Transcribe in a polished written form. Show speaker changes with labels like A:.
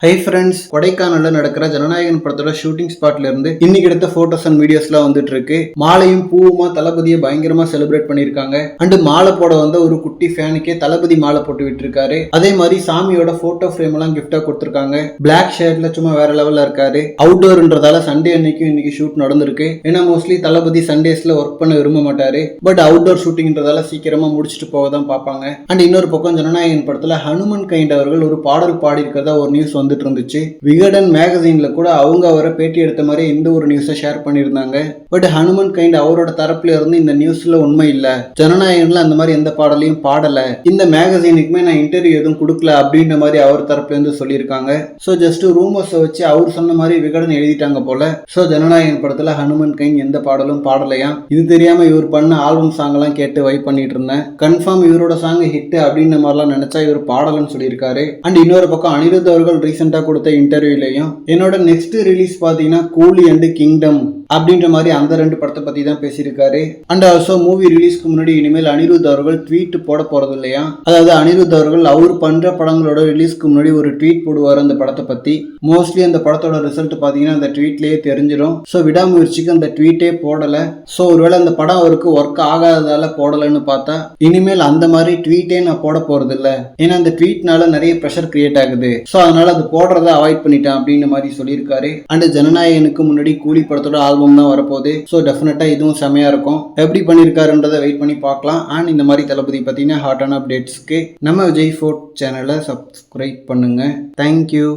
A: Hi friends, கொடைக்கானல்ல நடக்கிற ஜனநாயகன் படத்தோட ஷூட்டிங் ஸ்பாட்ல இருந்து இன்னைக்கு எடுத்த போட்டோஸ் அண்ட் வீடியோஸ்லாம் வந்துட்டு இருக்கு. மாலையும் பூவுமா தளபதியை பயங்கரமா செலிப்ரேட் பண்ணிருக்காங்க. அண்ட் மாலை போட வந்த ஒரு குட்டி ஃபேனுக்கே தளபதி மாலை போட்டு விட்டுருக்காரு. அதே மாதிரி சாமியோட போட்டோ ஃப்ரேம் எல்லாம் கிஃப்டா கொடுத்துருக்காங்க. பிளாக் ஷர்ட்ல சும்மா வேற லெவல்ல இருக்காரு. அவுட்டோர்ன்றதால சண்டே அன்னைக்கும் இன்னைக்கு ஷூட் நடந்திருக்கு. ஏன்னா மோஸ்ட்லி தளபதி சண்டேஸ்ல ஒர்க் பண்ண விரும்ப மாட்டாரு. பட் அவுட்டோர் ஷூட்டிங்ன்றதால சீக்கிரமா முடிச்சுட்டு போக தான் பார்ப்பாங்க. அண்ட் இன்னொரு பக்கம் ஜனநாயகன் படத்துல ஹனுமன் கைண்ட் அவர்கள் ஒரு பாடல் பாடி இருக்கிறதா ஒரு நியூஸ் வந்துட்டு இருந்துச்சு. விகடன் மேகசின்ல கூட அவங்க அவரை பேட்டி எடுத்த மாதிரி இந்த ஒரு நியூஸை ஷேர் பண்ணியிருந்தாங்க. பட் ஹனுமன் கைண்ட் அவரோட தரப்புல இருந்து இந்த நியூஸ்ல உண்மை இல்ல, ஜனநாயகன்ல அந்த மாதிரி எந்த பாடலையும் பாடல, இந்த மேகசினுக்குமே நான் இன்டர்வியூ எதுவும் கொடுக்கல அப்படின்ற மாதிரி அவர் தரப்புல இருந்து சொல்லியிருக்காங்க. ஸோ ஜஸ்ட் ரூமர்ஸை வச்சு அவர் சொன்ன மாதிரி விகடன் எழுதிட்டாங்க போல. ஸோ ஜனநாயகன் படத்துல ஹனுமன் கைண்ட் எந்த பாடலும் பாடலையா. இது தெரியாம இவர் பண்ண ஆல்பம் சாங் எல்லாம் கேட்டு வைப் பண்ணிட்டு இருந்தேன். கன்ஃபார்ம் இவரோட சாங் ஹிட் அப்படின்ற மாதிரிலாம் நினைச்சா இவர் பாடலன்னு சொல்லியிருக்காரு. அண்ட் இன்னொரு பக்கம் அனிருத் அவர்கள் ரீசெண்டா கொடுத்த இன்டர்வியூலையும் என்னோட நெக்ஸ்ட் ரிலீஸ் பாத்தீங்கன்னா கூலி அண்ட் கிங்டம் அப்படின்ற மாதிரி அந்த ரெண்டு படத்தை பத்தி தான் பேசியிருக்காரு. அண்ட் ஆல்சோ மூவி ரிலீஸ்க்கு முன்னாடி இனிமேல் அனிருத் அவர்கள் ட்வீட் போட போறது இல்லையா. அதாவது அனிருத் அவர்கள் அவர் பண்ற படங்களோட ரிலீஸ்க்கு முன்னாடி ஒரு ட்வீட் போடுவார் அந்த படத்தை பத்தி. மோஸ்ட்லி அந்த படத்தோட ரிசல்ட் பாத்தீங்கன்னா அந்த ட்வீட்லயே தெரிஞ்சிடும். ஸோ விடாமுயற்சிக்கு அந்த ட்வீட்டே போடல. ஸோ ஒருவேளை அந்த படம் அவருக்கு ஒர்க் ஆகாததால போடலன்னு பார்த்தா இனிமேல் அந்த மாதிரி ட்வீட்டே நான் போட போறது இல்லை. ஏன்னா அந்த ட்வீட்னால நிறைய ப்ரெஷர் கிரியேட் ஆகுது. ஸோ அதனால அது போடுறத அவாய்ட் பண்ணிட்டேன் அப்படின்ற மாதிரி சொல்லியிருக்காரு. அண்ட் ஜனநாயகனுக்கு முன்னாடி கூலி படத்தோட ஆல்பம் தான் வரப்போகுது. ஸோ டெஃபினட்டா இதுவும் செமையா இருக்கும். எப்படி பண்ணியிருக்காருன்றதை வெயிட் பண்ணி பார்க்கலாம். அண்ட் இந்த மாதிரி தளபதி பத்தின ஹாட்டான அப்டேட்ஸ்க்கு நம்ம விஜய் ஃபோர்ட் சேனலை சப்ஸ்கிரைப் பண்ணுங்க. தேங்க்யூ.